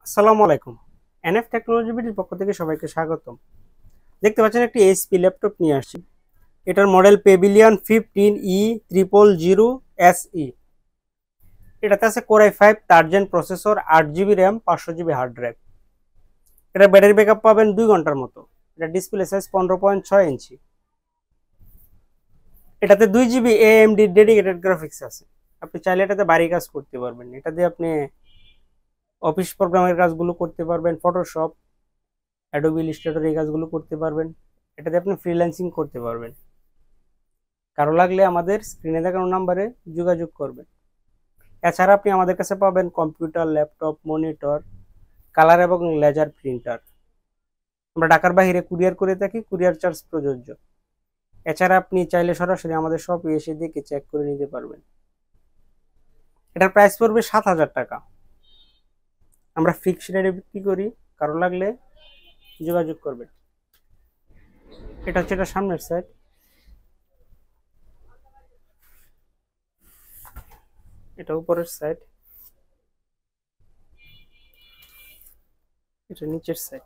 আসসালামু আলাইকুম। NF technology বিডির পক্ষ থেকে সবাইকে স্বাগতম। দেখতে পাচ্ছেন একটি এইচপি ল্যাপটপ নিয়ে আসছি। এটার মডেল পেভিলিয়ন 15E00SE। এটাতে আছে core i5 3rd gen processor, 8GB RAM, 500GB hard drive. এটা ব্যাটারি ব্যাকআপ পাবেন 2 ঘন্টার মতো। এটা ডিসপ্লে সাইজ 15.6 ইঞ্চি। এটাতে 2GB AMD ডেডিকেটেড গ্রাফিক্স আছে। আপনি চাইলে এটাতে বাড়ি কাজ করতে পারবেন। এটা দিয়ে আপনি অফিস প্রোগ্রামের কাজগুলো করতে পারবেন, ফটোশপ, অ্যাডোবি ইলাস্ট্রেটর এই কাজগুলো করতে পারবেন। এটাতে আপনি ফ্রিল্যান্সিং করতে পারবেন। কারো লাগলে আমাদের স্ক্রিনে দেখানো নাম্বারে যোগাযোগ করবেন। এছাড়া আপনি আমাদের কাছে পাবেন কম্পিউটার, ল্যাপটপ, মনিটর, কালার এবং লেজার প্রিন্টার। আমরা ঢাকার বাইরে কুরিয়ার করে থাকি, কুরিয়ার চার্জ প্রযোজ্য। এছাড়া আপনি চাইলে সরাসরি আমাদের শপে এসে দেখে চেক করে নিতে পারবেন। এটার প্রাইস পড়বে 7,000 টাকা। আমরা ফিক্সড রেটে বিক্রি করি, কারো লাগলে যোগাযোগ করবেন। এটা হচ্ছে এটা সামনের সাইড। এটা উপরের সাইড, এটা নিচের সাইড।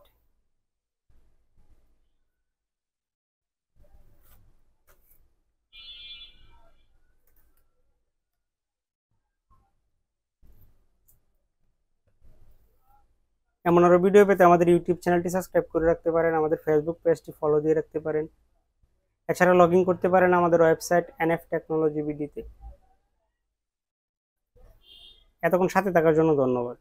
এমন আরো ভিডিও পেতে আমাদের ইউটিউব চ্যানেলটি সাবস্ক্রাইব করে রাখতে পারেন, আমাদের ফেসবুক পেজটি ফলো দিয়ে রাখতে পারেন। এছাড়া লগ ইন করতে পারেন আমাদের ওয়েবসাইট এনএফ টেকনোলজি বিডিতে। এতক্ষণ সাথে থাকার জন্য ধন্যবাদ।